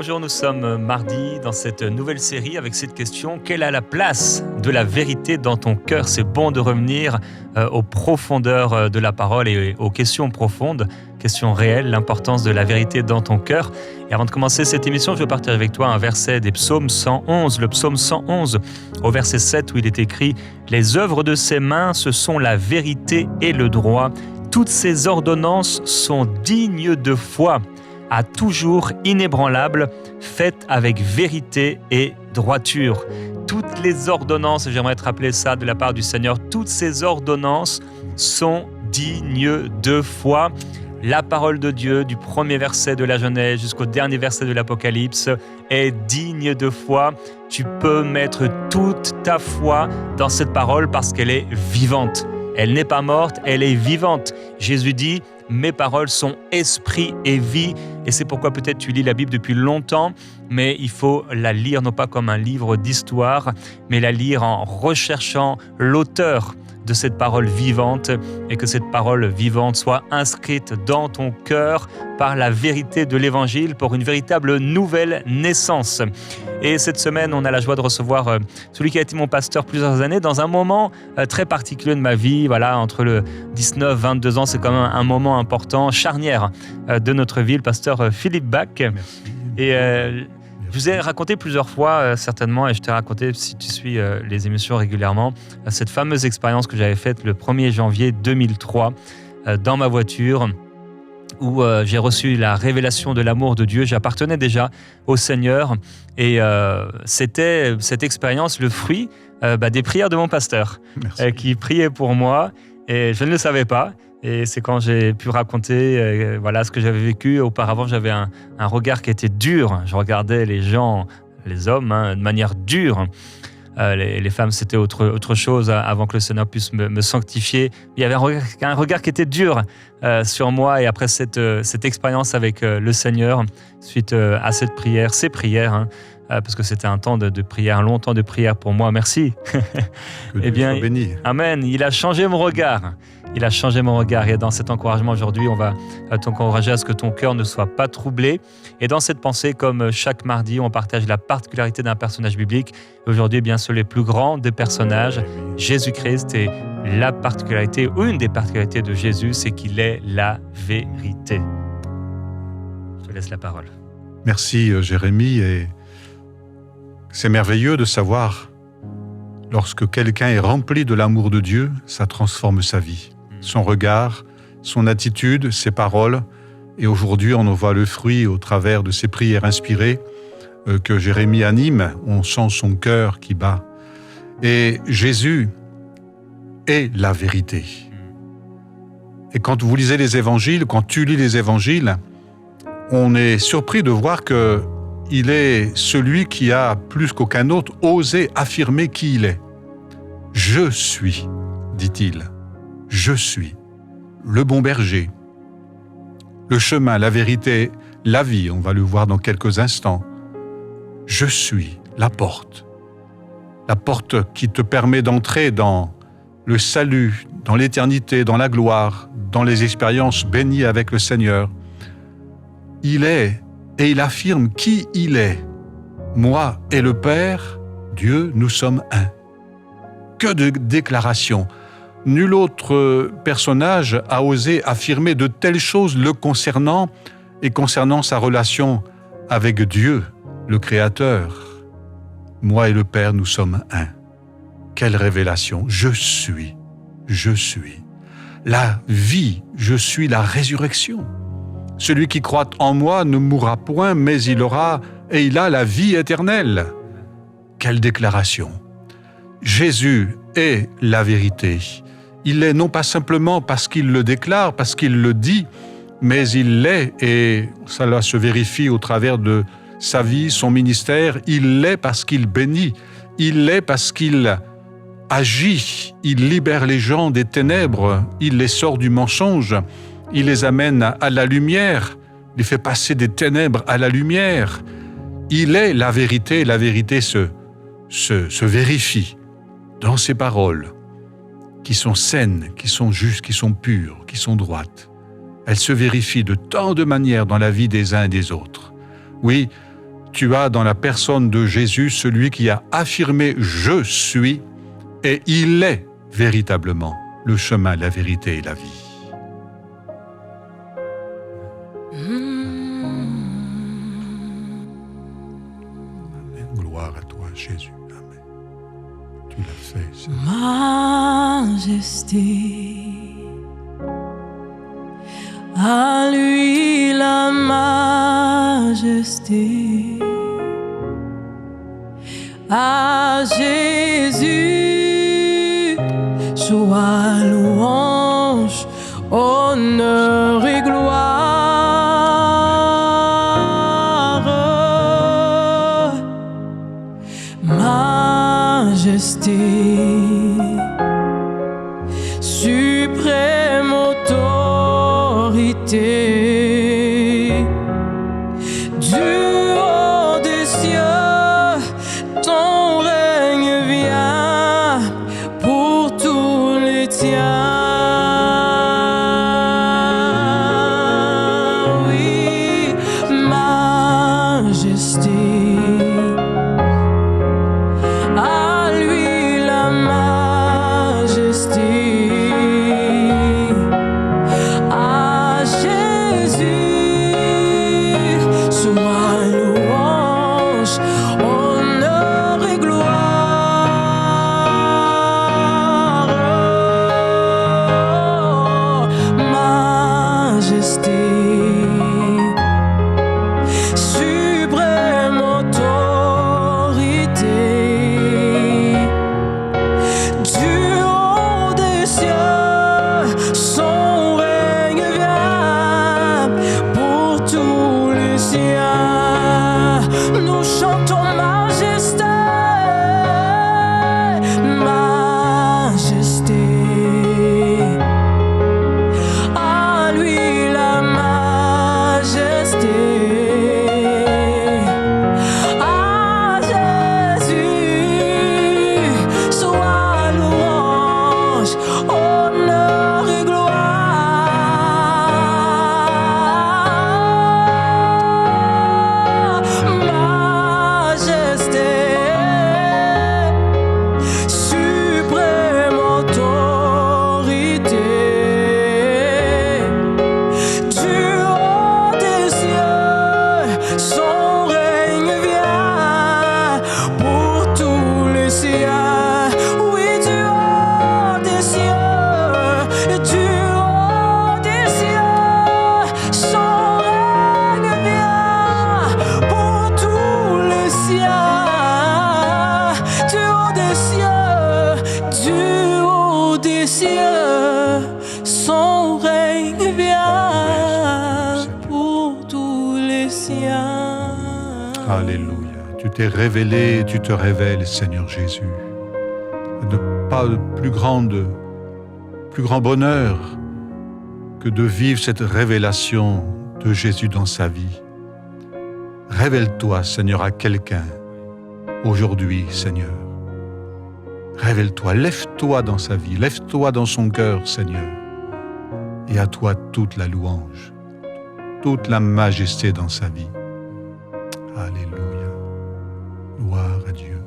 Bonjour, nous sommes mardi dans cette nouvelle série avec cette question: quelle est la place de la vérité dans ton cœur? C'est bon de revenir aux profondeurs de la parole et aux questions profondes, questions réelles, l'importance de la vérité dans ton cœur. Et avant de commencer cette émission, je veux partager avec toi un verset des psaumes 111, le psaume 111, au verset 7 où il est écrit: les œuvres de ses mains, ce sont la vérité et le droit. Toutes ses ordonnances sont dignes de foi, à toujours inébranlables, faites avec vérité et droiture. Toutes les ordonnances, j'aimerais te rappeler ça de la part du Seigneur, toutes ces ordonnances sont dignes de foi. La parole de Dieu, du premier verset de la Genèse jusqu'au dernier verset de l'Apocalypse, est digne de foi. Tu peux mettre toute ta foi dans cette parole parce qu'elle est vivante. Elle n'est pas morte, elle est vivante. Jésus dit: mes paroles sont esprit et vie. Et c'est pourquoi peut-être tu lis la Bible depuis longtemps, mais il faut la lire non pas comme un livre d'histoire, mais la lire en recherchant l'auteur de cette parole vivante, et que cette parole vivante soit inscrite dans ton cœur par la vérité de l'Évangile pour une véritable nouvelle naissance. Et cette semaine, on a la joie de recevoir celui qui a été mon pasteur plusieurs années dans un moment très particulier de ma vie. Voilà, entre le 19-22 ans, c'est quand même un moment important, charnière de notre vie, le pasteur Philippe Bach. Merci. Et je vous ai raconté plusieurs fois, certainement, et je t'ai raconté, si tu suis les émissions régulièrement, cette fameuse expérience que j'avais faite le 1er janvier 2003 dans ma voiture, où j'ai reçu la révélation de l'amour de Dieu. J'appartenais déjà au Seigneur, et c'était cette expérience le fruit des prières de mon pasteur, qui priait pour moi, et je ne le savais pas. Et c'est quand j'ai pu raconter voilà, ce que j'avais vécu. Auparavant, j'avais un regard qui était dur. Je regardais les gens, les hommes, de manière dure. Les femmes, c'était autre chose avant que le Seigneur puisse me sanctifier. Il y avait un regard qui était dur sur moi. Et après cette expérience avec le Seigneur, suite à cette prière, ces prières, parce que c'était un temps de prière, un long temps de prière pour moi. Merci. Que Dieu soit béni. Amen. Il a changé mon regard. Il a changé mon regard. Et dans cet encouragement aujourd'hui, on va t'encourager à ce que ton cœur ne soit pas troublé. Et dans cette pensée, comme chaque mardi, on partage la particularité d'un personnage biblique. Aujourd'hui, bien sûr, les plus grands des personnages, Jésus-Christ. Et la particularité, ou une des particularités de Jésus, c'est qu'il est la vérité. Je te laisse la parole. Merci Jérémie. Et c'est merveilleux de savoir, lorsque quelqu'un est rempli de l'amour de Dieu, ça transforme sa vie. Son regard, son attitude, ses paroles. Et aujourd'hui, on en voit le fruit au travers de ces prières inspirées que Jérémie anime. On sent son cœur qui bat. Et Jésus est la vérité. Et quand vous lisez les évangiles, quand tu lis les évangiles, on est surpris de voir qu'il est celui qui a, plus qu'aucun autre, osé affirmer qui il est. « Je suis », dit-il. « Je suis le bon berger, le chemin, la vérité, la vie. » On va le voir dans quelques instants. « Je suis la porte qui te permet d'entrer dans le salut, dans l'éternité, dans la gloire, dans les expériences bénies avec le Seigneur. » Il est, et il affirme qui il est. Moi et le Père, Dieu, nous sommes un. Que de déclarations! Nul autre personnage a osé affirmer de telles choses le concernant et concernant sa relation avec Dieu, le Créateur. Moi et le Père, nous sommes un. Quelle révélation! Je suis la vie, je suis la résurrection. Celui qui croit en moi ne mourra point, mais il a la vie éternelle. Quelle déclaration! Jésus est la vérité. Il l'est non pas simplement parce qu'il le déclare, parce qu'il le dit, mais il l'est, et cela se vérifie au travers de sa vie, son ministère. Il l'est parce qu'il bénit. Il l'est parce qu'il agit. Il libère les gens des ténèbres. Il les sort du mensonge. Il les amène à la lumière, il fait passer des ténèbres à la lumière. Il est la vérité se vérifie dans ses paroles, qui sont saines, qui sont justes, qui sont pures, qui sont droites. Elles se vérifient de tant de manières dans la vie des uns et des autres. Oui, tu as dans la personne de Jésus celui qui a affirmé « Je suis » et il est véritablement le chemin, la vérité et la vie. Amen. Gloire à toi, Jésus. Amen. Tu l'as fait, Seigneur. Majesté, à lui la majesté, à Jésus, joie, louange, honneur et gloire. Majesté, suprême autorité, du haut des cieux, ton règne vient pour tous les tiens. Oui, majesté, à lui la majesté. À Jésus, sois louange, honneur et gloire. Majesté, suprême autorité, du haut des cieux, son règne vient pour tous les siens. Nous chantons majesté, majesté, à lui la majesté. À Jésus, sois louange, honneur et gloire. Majesté, suprême autorité, du haut des cieux, son règne vient pour tous les siens. Oui, du haut des cieux, du haut des cieux, son règne vient pour tous les siens. Du haut des cieux, du haut des cieux, son règne vient pour tous les siens. Alléluia. Tu t'es révélé, tu te révèles, Seigneur Jésus. Pas de plus grand bonheur que de vivre cette révélation de Jésus dans sa vie. Révèle-toi, Seigneur, à quelqu'un aujourd'hui, Seigneur. Révèle-toi, lève-toi dans sa vie, lève-toi dans son cœur, Seigneur. Et à toi toute la louange, toute la majesté dans sa vie. Alléluia. Gloire à Dieu.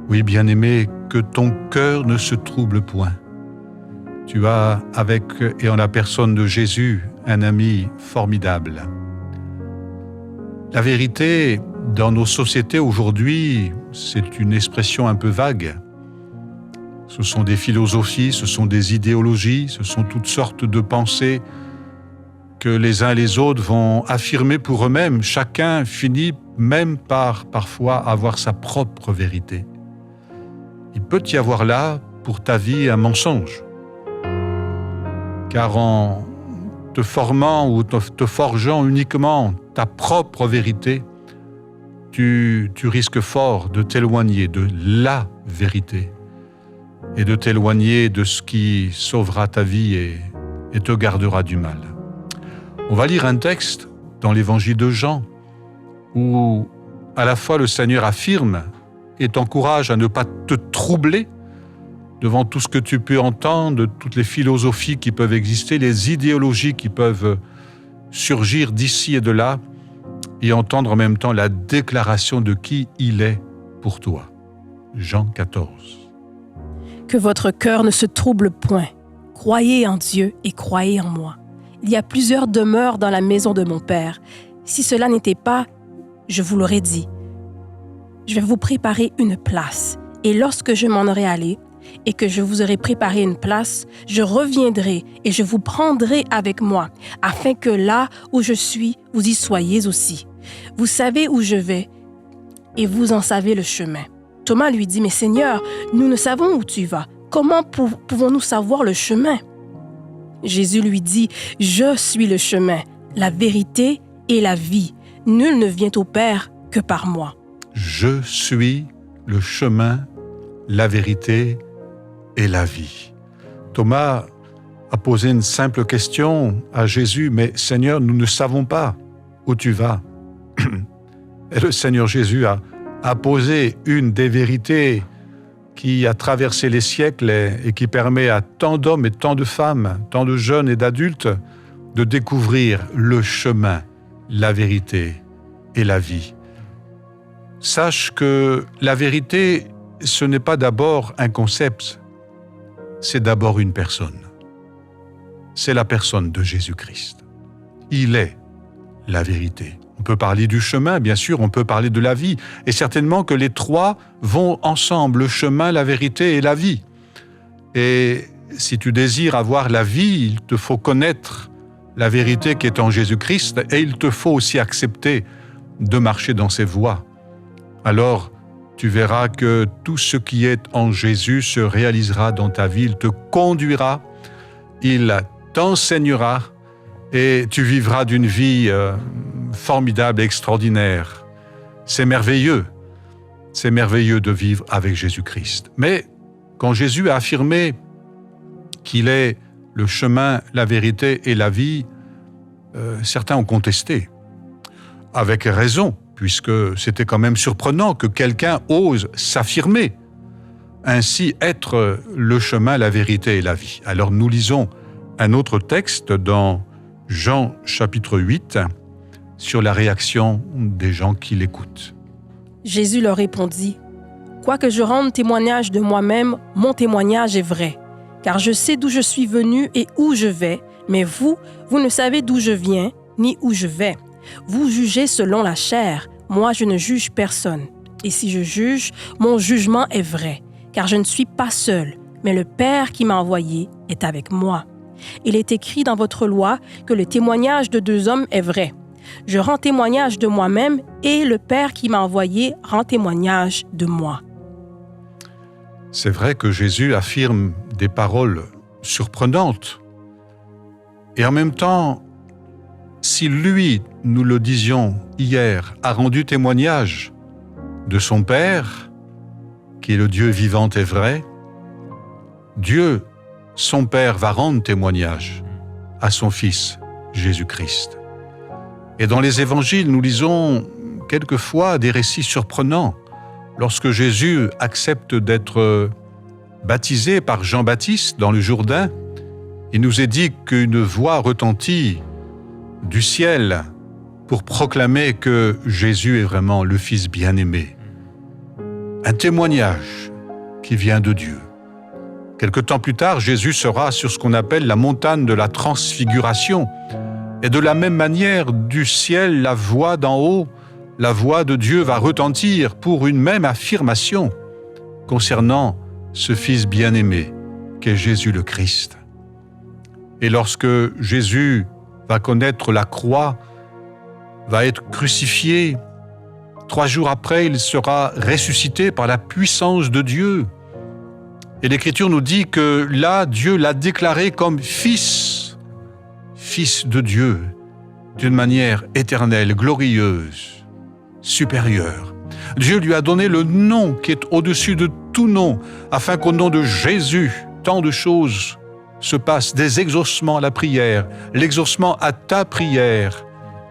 Oui, bien-aimé, que ton cœur ne se trouble point. Tu as avec et en la personne de Jésus un ami formidable. La vérité, dans nos sociétés aujourd'hui, c'est une expression un peu vague. Ce sont des philosophies, ce sont des idéologies, ce sont toutes sortes de pensées que les uns et les autres vont affirmer pour eux-mêmes. Chacun finit même par parfois avoir sa propre vérité. Il peut y avoir là, pour ta vie, un mensonge. Car en te formant ou te forgeant uniquement ta propre vérité, tu risques fort de t'éloigner de la vérité et de t'éloigner de ce qui sauvera ta vie et te gardera du mal. On va lire un texte dans l'évangile de Jean où à la fois le Seigneur affirme et t'encourage à ne pas te troubler devant tout ce que tu peux entendre, toutes les philosophies qui peuvent exister, les idéologies qui peuvent surgir d'ici et de là. et entendre en même temps la déclaration de qui il est pour toi. Jean 14. Que votre cœur ne se trouble point. Croyez en Dieu et croyez en moi. Il y a plusieurs demeures dans la maison de mon Père. Si cela n'était pas, je vous l'aurais dit. Je vais vous préparer une place. Et lorsque je m'en aurai allé et que je vous aurai préparé une place, je reviendrai et je vous prendrai avec moi, afin que là où je suis, vous y soyez aussi. Vous savez où je vais et vous en savez le chemin. Thomas lui dit, « Mais Seigneur, nous ne savons où tu vas. Comment pouvons-nous savoir le chemin? » Jésus lui dit, « Je suis le chemin, la vérité et la vie. Nul ne vient au Père que par moi. » Je suis le chemin, la vérité et la vie. Thomas a posé une simple question à Jésus, « Mais Seigneur, nous ne savons pas où tu vas. » Et le Seigneur Jésus a posé une des vérités qui a traversé les siècles et qui permet à tant d'hommes et tant de femmes, tant de jeunes et d'adultes de découvrir le chemin, la vérité et la vie. Sache que la vérité, ce n'est pas d'abord un concept, c'est d'abord une personne. C'est la personne de Jésus-Christ. Il est la vérité. On peut parler du chemin, bien sûr, on peut parler de la vie, et certainement que les trois vont ensemble, le chemin, la vérité et la vie. Et si tu désires avoir la vie, il te faut connaître la vérité qui est en Jésus-Christ, et il te faut aussi accepter de marcher dans ses voies. Alors, tu verras que tout ce qui est en Jésus se réalisera dans ta vie, il te conduira, il t'enseignera, et tu vivras d'une vie formidable et extraordinaire. C'est merveilleux de vivre avec Jésus-Christ. Mais quand Jésus a affirmé qu'il est le chemin, la vérité et la vie, certains ont contesté, avec raison, puisque c'était quand même surprenant que quelqu'un ose s'affirmer, ainsi être le chemin, la vérité et la vie. Alors nous lisons un autre texte dans Jean chapitre 8, sur la réaction des gens qui l'écoutent. Jésus leur répondit, « Quoique je rende témoignage de moi-même, mon témoignage est vrai, car je sais d'où je suis venu et où je vais, mais vous ne savez d'où je viens ni où je vais. Vous jugez selon la chair, moi je ne juge personne. Et si je juge, mon jugement est vrai, car je ne suis pas seul, mais le Père qui m'a envoyé est avec moi. Il est écrit dans votre loi que le témoignage de deux hommes est vrai. Je rends témoignage de moi-même et le Père qui m'a envoyé rend témoignage de moi. » C'est vrai que Jésus affirme des paroles surprenantes. Et en même temps, si lui, nous le disions hier, a rendu témoignage de son Père, qui est le Dieu vivant et vrai, Dieu, son Père, va rendre témoignage à son Fils, Jésus-Christ. Et dans les évangiles, nous lisons quelquefois des récits surprenants. Lorsque Jésus accepte d'être baptisé par Jean-Baptiste dans le Jourdain, il nous est dit qu'une voix retentit du ciel pour proclamer que Jésus est vraiment le Fils bien-aimé. Un témoignage qui vient de Dieu. Quelque temps plus tard, Jésus sera sur ce qu'on appelle la montagne de la transfiguration. Et de la même manière, du ciel, la voix d'en haut, la voix de Dieu va retentir pour une même affirmation concernant ce Fils bien-aimé qu'est Jésus le Christ. Et lorsque Jésus va connaître la croix, va être crucifié, 3 jours après, il sera ressuscité par la puissance de Dieu. Et l'Écriture nous dit que là, Dieu l'a déclaré comme Fils de Dieu, d'une manière éternelle, glorieuse, supérieure. Dieu lui a donné le nom qui est au-dessus de tout nom, afin qu'au nom de Jésus, tant de choses se passent, des exaucements à la prière, l'exaucement à ta prière,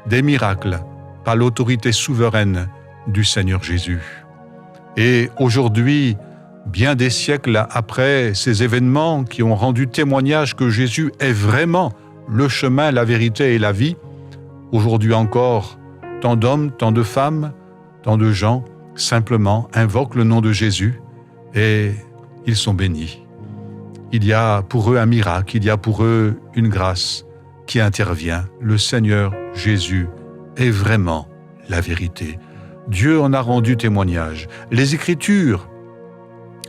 des miracles par l'autorité souveraine du Seigneur Jésus. Et aujourd'hui, bien des siècles après ces événements qui ont rendu témoignage que Jésus est vraiment le chemin, la vérité et la vie, aujourd'hui encore, tant d'hommes, tant de femmes, tant de gens, simplement invoquent le nom de Jésus et ils sont bénis. Il y a pour eux un miracle, il y a pour eux une grâce qui intervient. Le Seigneur Jésus est vraiment la vérité. Dieu en a rendu témoignage. Les Écritures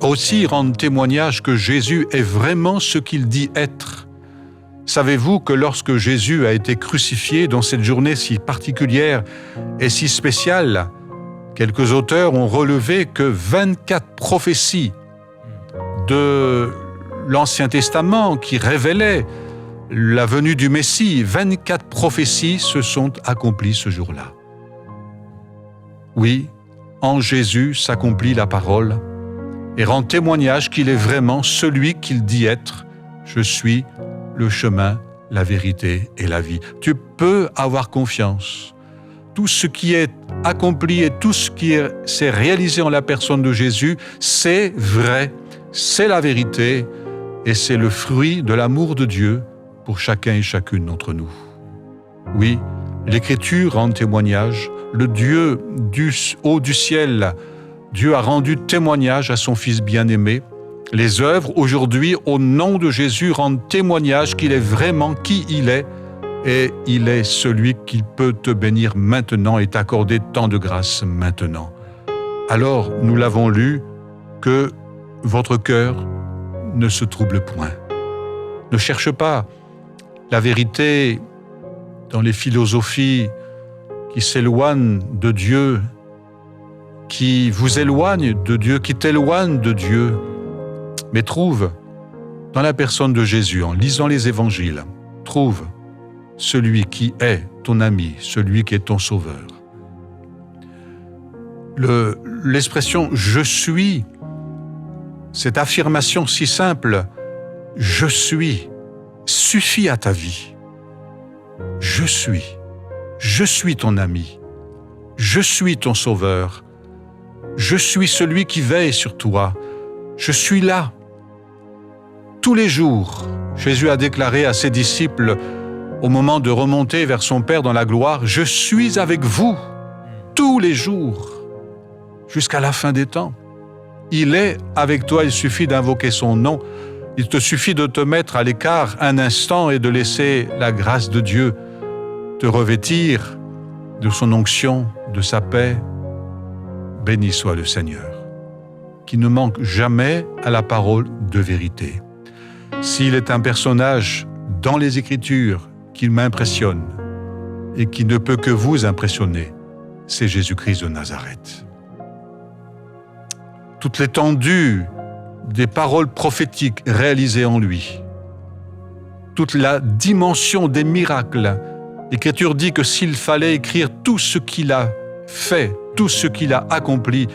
aussi rendent témoignage que Jésus est vraiment ce qu'il dit être. Savez-vous que lorsque Jésus a été crucifié dans cette journée si particulière et si spéciale, quelques auteurs ont relevé que 24 prophéties de l'Ancien Testament qui révélaient la venue du Messie, 24 prophéties se sont accomplies ce jour-là. Oui, en Jésus s'accomplit la parole et rend témoignage qu'il est vraiment celui qu'il dit être. Je suis le chemin, la vérité et la vie. Tu peux avoir confiance. Tout ce qui est accompli et tout ce qui s'est réalisé en la personne de Jésus, c'est vrai, c'est la vérité et c'est le fruit de l'amour de Dieu pour chacun et chacune d'entre nous. Oui, l'Écriture rend témoignage. Le Dieu du haut du ciel, Dieu a rendu témoignage à son Fils bien-aimé. Les œuvres, aujourd'hui, au nom de Jésus, rendent témoignage qu'il est vraiment qui il est et il est celui qui peut te bénir maintenant et t'accorder tant de grâce maintenant. Alors, nous l'avons lu, que votre cœur ne se trouble point. Ne cherche pas la vérité dans les philosophies qui s'éloignent de Dieu, qui vous éloignent de Dieu, qui t'éloignent de Dieu, mais trouve dans la personne de Jésus, en lisant les évangiles, trouve celui qui est ton ami, celui qui est ton sauveur. L'expression « je suis », cette affirmation si simple, « je suis », suffit à ta vie. Je suis ton ami, je suis ton sauveur, je suis celui qui veille sur toi, je suis là. Tous les jours, Jésus a déclaré à ses disciples, au moment de remonter vers son Père dans la gloire, « Je suis avec vous tous les jours, jusqu'à la fin des temps. » Il est avec toi, il suffit d'invoquer son nom, il te suffit de te mettre à l'écart un instant et de laisser la grâce de Dieu te revêtir de son onction, de sa paix. Béni soit le Seigneur, qui ne manque jamais à la parole de vérité. S'il est un personnage dans les Écritures qui m'impressionne et qui ne peut que vous impressionner, c'est Jésus-Christ de Nazareth. Toute l'étendue des paroles prophétiques réalisées en lui, toute la dimension des miracles. L'Écriture dit que s'il fallait écrire tout ce qu'il a fait, tout ce qu'il a accompli,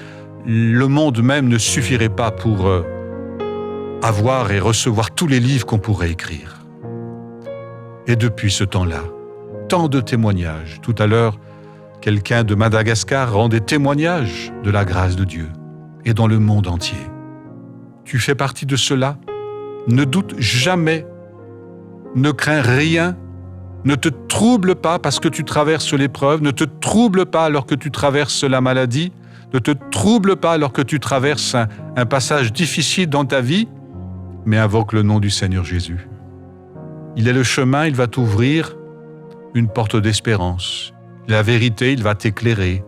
le monde même ne suffirait pas pour avoir et recevoir tous les livres qu'on pourrait écrire. Et depuis ce temps-là, tant de témoignages. Tout à l'heure, quelqu'un de Madagascar rendait témoignage de la grâce de Dieu et dans le monde entier. Tu fais partie de cela. Ne doute jamais, ne crains rien, ne te trouble pas parce que tu traverses l'épreuve, ne te trouble pas alors que tu traverses la maladie, ne te trouble pas alors que tu traverses un passage difficile dans ta vie, mais invoque le nom du Seigneur Jésus. Il est le chemin, il va t'ouvrir une porte d'espérance. La vérité, il va t'éclairer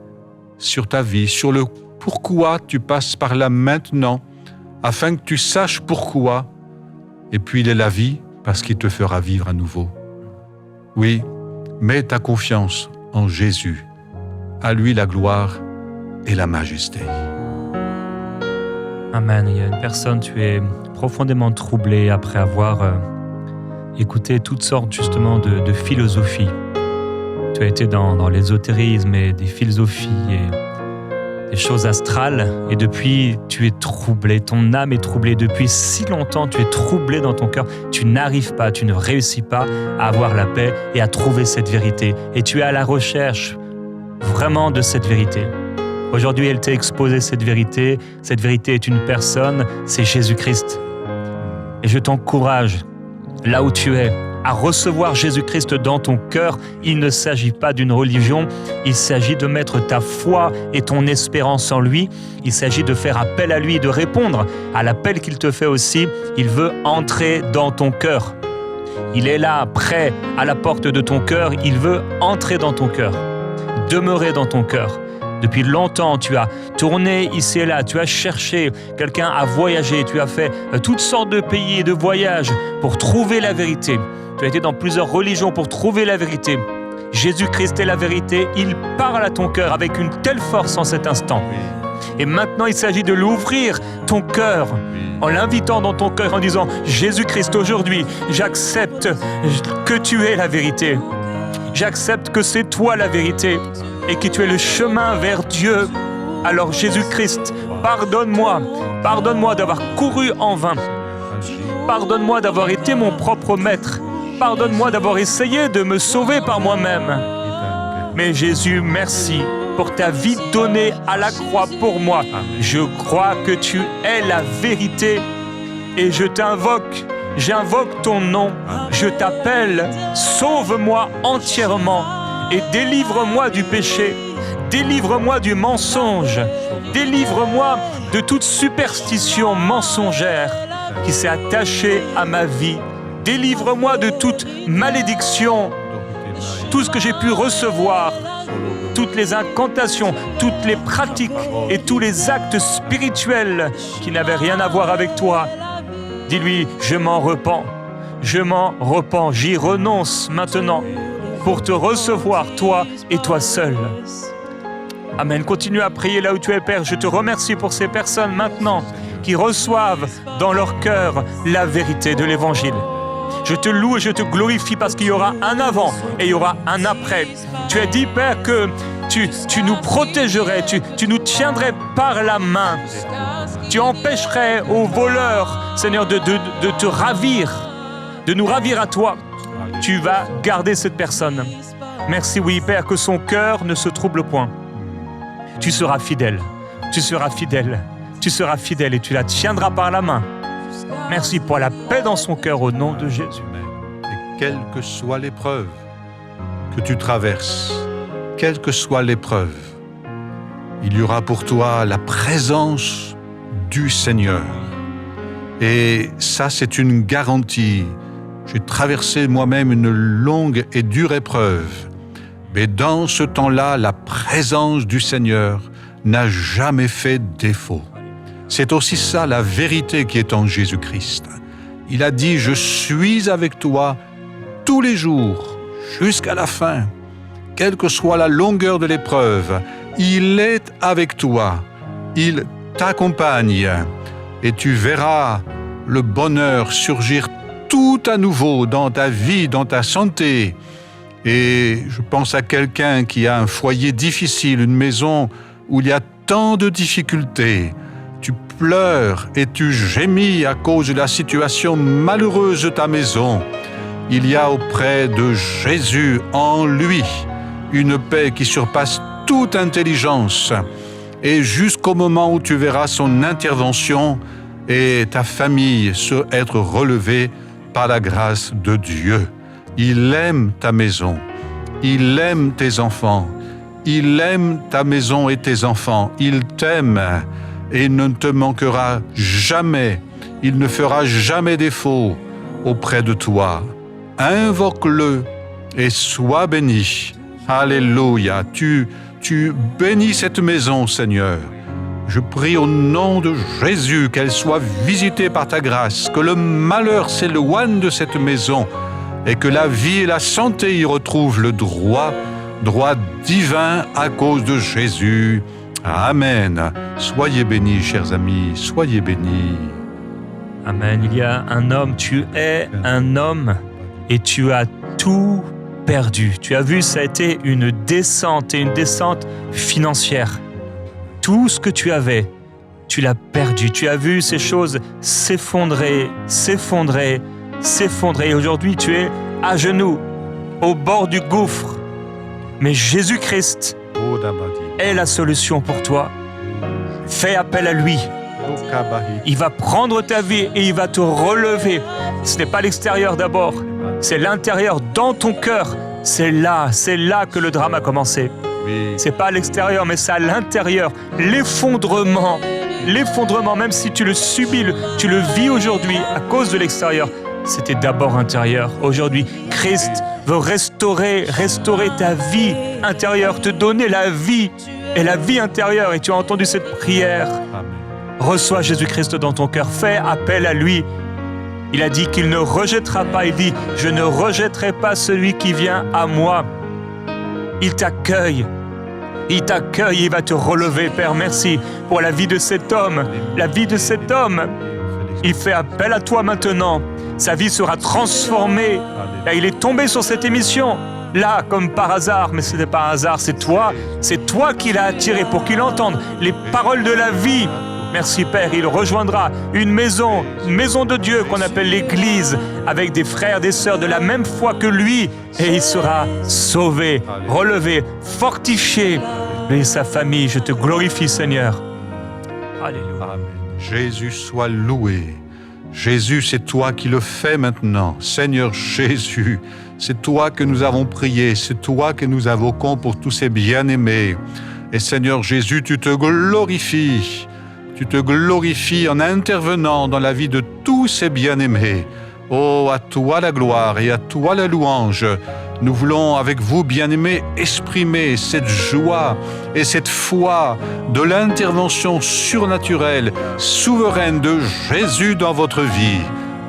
sur ta vie, sur le pourquoi tu passes par là maintenant, afin que tu saches pourquoi. Et puis il est la vie, parce qu'il te fera vivre à nouveau. Oui, mets ta confiance en Jésus. À lui la gloire et la majesté. Amen. Il y a une personne, tu es profondément troublé après avoir écouté toutes sortes justement de philosophies. Tu as été dans l'ésotérisme et des philosophies et des choses astrales, et depuis tu es troublé, ton âme est troublée. Depuis si longtemps, tu es troublé dans ton cœur. Tu n'arrives pas, tu ne réussis pas à avoir la paix et à trouver cette vérité. Et tu es à la recherche vraiment de cette vérité. Aujourd'hui, elle t'a exposé cette vérité. Cette vérité est une personne, c'est Jésus-Christ. Et je t'encourage, là où tu es, à recevoir Jésus-Christ dans ton cœur, il ne s'agit pas d'une religion, il s'agit de mettre ta foi et ton espérance en lui. Il s'agit de faire appel à lui, de répondre à l'appel qu'il te fait aussi. Il veut entrer dans ton cœur. Il est là, prêt à la porte de ton cœur. Il veut entrer dans ton cœur, demeurer dans ton cœur. Depuis longtemps, tu as tourné ici et là, tu as cherché quelqu'un à voyager, tu as fait toutes sortes de pays et de voyages pour trouver la vérité. Tu as été dans plusieurs religions pour trouver la vérité. Jésus-Christ est la vérité, il parle à ton cœur avec une telle force en cet instant. Et maintenant, il s'agit de l'ouvrir, ton cœur, en l'invitant dans ton cœur, en disant « Jésus-Christ, aujourd'hui, j'accepte que tu es la vérité. J'accepte que c'est toi la vérité et que tu es le chemin vers Dieu. Alors Jésus-Christ, pardonne-moi d'avoir couru en vain. Pardonne-moi d'avoir été mon propre maître. Pardonne-moi d'avoir essayé de me sauver par moi-même. Mais Jésus, merci pour ta vie donnée à la croix pour moi. Je crois que tu es la vérité et je t'invoque. J'invoque ton nom. Je t'appelle. Sauve-moi entièrement et délivre-moi du péché. Délivre-moi du mensonge. Délivre-moi de toute superstition mensongère qui s'est attachée à ma vie. Délivre-moi de toute malédiction, tout ce que j'ai pu recevoir, toutes les incantations, toutes les pratiques et tous les actes spirituels qui n'avaient rien à voir avec toi. Dis-lui, je m'en repens, j'y renonce maintenant pour te recevoir, toi et toi seul. Amen. Continue à prier là où tu es, Père. Je te remercie pour ces personnes maintenant qui reçoivent dans leur cœur la vérité de l'Évangile. Je te loue et je te glorifie parce qu'il y aura un avant et il y aura un après. Tu as dit, Père, que tu nous protégerais, tu nous tiendrais par la main. Tu empêcherais aux voleurs, Seigneur, de te ravir, de nous ravir à toi. Tu vas garder cette personne. Merci, oui, Père, que son cœur ne se trouble point. Tu seras fidèle, tu seras fidèle, tu seras fidèle et tu la tiendras par la main. Merci pour la paix dans son cœur au nom de Jésus. Et quelle que soit l'épreuve que tu traverses, quelle que soit l'épreuve, il y aura pour toi la présence du Seigneur. Et ça, c'est une garantie. J'ai traversé moi-même une longue et dure épreuve. Mais dans ce temps-là, la présence du Seigneur n'a jamais fait défaut. C'est aussi ça la vérité qui est en Jésus-Christ. Il a dit « Je suis avec toi tous les jours, jusqu'à la fin. Quelle que soit la longueur de l'épreuve, il est avec toi. Il t'accompagne. Et tu verras le bonheur surgir tout à nouveau dans ta vie, dans ta santé. Et je pense à quelqu'un qui a un foyer difficile, une maison où il y a tant de difficultés. Tu pleures et tu gémis à cause de la situation malheureuse de ta maison. Il y a auprès de Jésus en lui une paix qui surpasse toute intelligence. Et jusqu'au moment où tu verras son intervention et ta famille être relevée par la grâce de Dieu. Il aime ta maison, il aime tes enfants, il aime ta maison et tes enfants, il t'aime. Et il ne te manquera jamais, il ne fera jamais défaut auprès de toi. Invoque-le et sois béni. Alléluia, tu bénis cette maison, Seigneur. Je prie au nom de Jésus qu'elle soit visitée par ta grâce, que le malheur s'éloigne de cette maison et que la vie et la santé y retrouvent le droit divin à cause de Jésus. Amen. Soyez bénis, chers amis, soyez bénis. Amen. Il y a un homme, tu es un homme et tu as tout perdu. Tu as vu, ça a été une descente et une descente financière. Tout ce que tu avais, tu l'as perdu. Tu as vu ces choses s'effondrer, s'effondrer, s'effondrer. Et aujourd'hui, tu es à genoux, au bord du gouffre. Mais Jésus-Christ est la solution pour toi. Fais appel à lui. Il va prendre ta vie et il va te relever. Ce n'est pas l'extérieur d'abord, c'est l'intérieur, dans ton cœur. C'est là que le drame a commencé. Oui. C'est pas à l'extérieur, mais c'est à l'intérieur. L'effondrement, même si tu le subis, tu le vis aujourd'hui à cause de l'extérieur, c'était d'abord intérieur. Aujourd'hui, Christ veut restaurer ta vie intérieure, te donner la vie et la vie intérieure. Et tu as entendu cette prière. Amen. Reçois Jésus-Christ dans ton cœur, fais appel à lui. Il a dit qu'il ne rejettera pas, il dit « Je ne rejetterai pas celui qui vient à moi ». Il t'accueille, il va te relever. Père, merci pour la vie de cet homme, Il fait appel à toi maintenant. Sa vie sera transformée. Là, il est tombé sur cette émission, là, comme par hasard, mais ce n'est pas un hasard, c'est toi qui l'as attiré pour qu'il entende les paroles de la vie. Merci Père, il rejoindra une maison de Dieu qu'on appelle l'Église, avec des frères, des sœurs de la même foi que lui, et il sera sauvé, relevé, fortifié. Lui et sa famille, je te glorifie Seigneur. Alléluia. Amen. Jésus soit loué. Jésus, c'est toi qui le fais maintenant. Seigneur Jésus, c'est toi que nous avons prié, c'est toi que nous invoquons pour tous ces bien-aimés. Et Seigneur Jésus, tu te glorifies. Tu te glorifies en intervenant dans la vie de tous ces bien-aimés. Oh, à toi la gloire et à toi la louange. Nous voulons, avec vous, bien-aimés, exprimer cette joie et cette foi de l'intervention surnaturelle, souveraine de Jésus dans votre vie.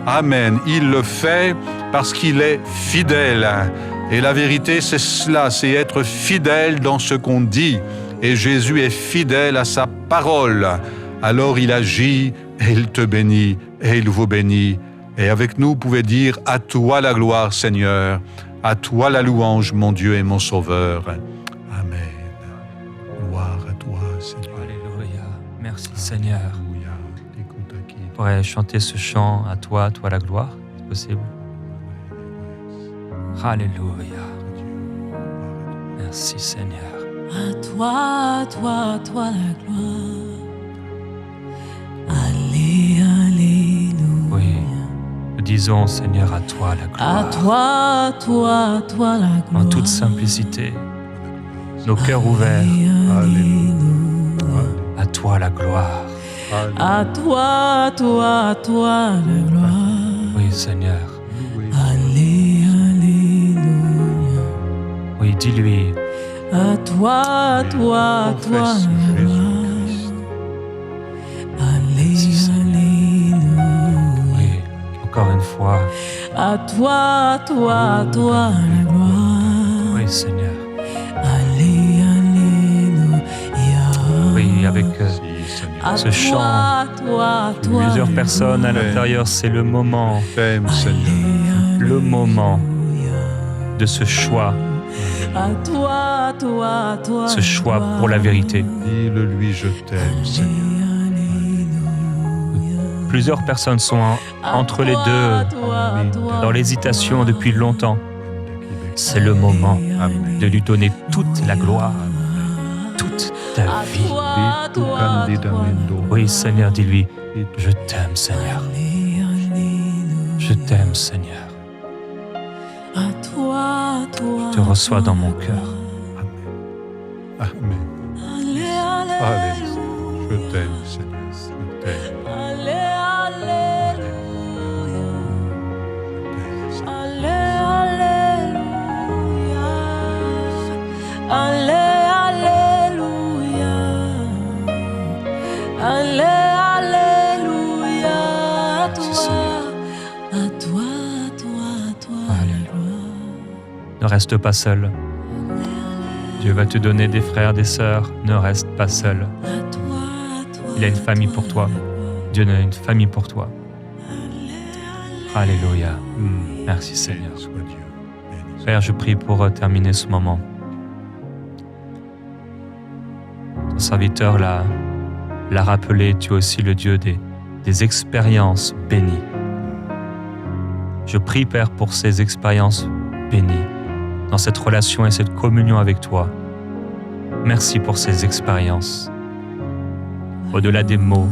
Amen. Il le fait parce qu'il est fidèle. Et la vérité, c'est cela, c'est être fidèle dans ce qu'on dit. Et Jésus est fidèle à sa parole. Alors il agit et il te bénit et il vous bénit. Et avec nous, vous pouvez dire « À toi la gloire, Seigneur, à toi la louange, mon Dieu et mon Sauveur. » Amen. Gloire à toi, Seigneur. Alléluia. Merci Seigneur. Alléluia. Écoute à qui. On pourrait chanter ce chant à toi la gloire, c'est possible. Alléluia. Merci Seigneur. À toi la gloire. Alléluia. Oui, nous disons Seigneur à toi la gloire. À toi la gloire. En toute simplicité, nos cœurs ouverts. Alléluia. À toi la gloire. À toi la gloire. Oui Seigneur. Alléluia. Oui, dis-lui. À toi la gloire. Oui, encore une fois. À toi la gloire. Oui Seigneur. Alléluia. Oui, avec À ce chant, plusieurs personnes à l'intérieur, c'est le moment, T'aime, Seigneur. le moment de ce choix, ce choix pour la vérité. Dis-le-lui, je t'aime, Seigneur. Plusieurs personnes sont entre les deux, dans l'hésitation depuis longtemps. C'est le moment Amen. de lui donner toute la gloire, toute ta vie. Oui, Seigneur, dis-lui, je t'aime, Seigneur. Je t'aime, Seigneur. Je te reçois dans mon cœur. Amen. Alléluia. Je t'aime, Seigneur. Je t'aime. Ne reste pas seul. Dieu va te donner des frères, des sœurs. Ne reste pas seul. Il a une famille pour toi. Dieu a une famille pour toi. Alléluia. Merci Seigneur. Soit Dieu. Béni soit Père, je prie pour terminer ce moment. Ton serviteur l'a rappelé, tu es aussi le Dieu des expériences bénies. Je prie, Père, pour ces expériences bénies, dans cette relation et cette communion avec toi. Merci pour ces expériences. Au-delà des mots,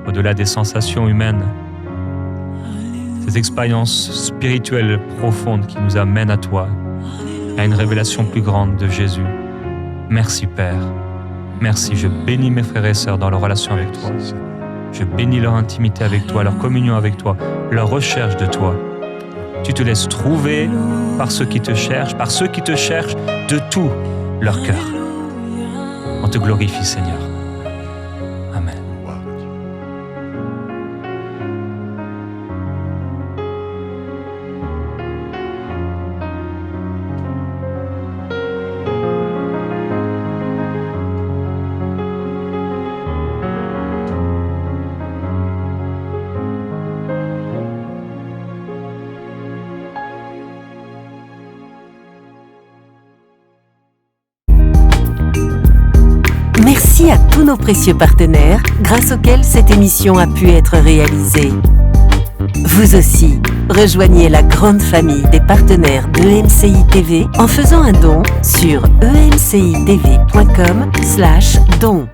au-delà des sensations humaines, cette expérience spirituelle profonde qui nous amène à toi, à une révélation plus grande de Jésus. Merci Père. Merci, je bénis mes frères et sœurs dans leur relation avec toi. Je bénis leur intimité avec toi, leur communion avec toi, leur recherche de toi. Tu te laisses trouver par ceux qui te cherchent de tout leur cœur. On te glorifie, Seigneur. Amen. Merci à tous nos précieux partenaires grâce auxquels cette émission a pu être réalisée. Vous aussi, rejoignez la grande famille des partenaires d'EMCI TV en faisant un don sur emcitv.com/don.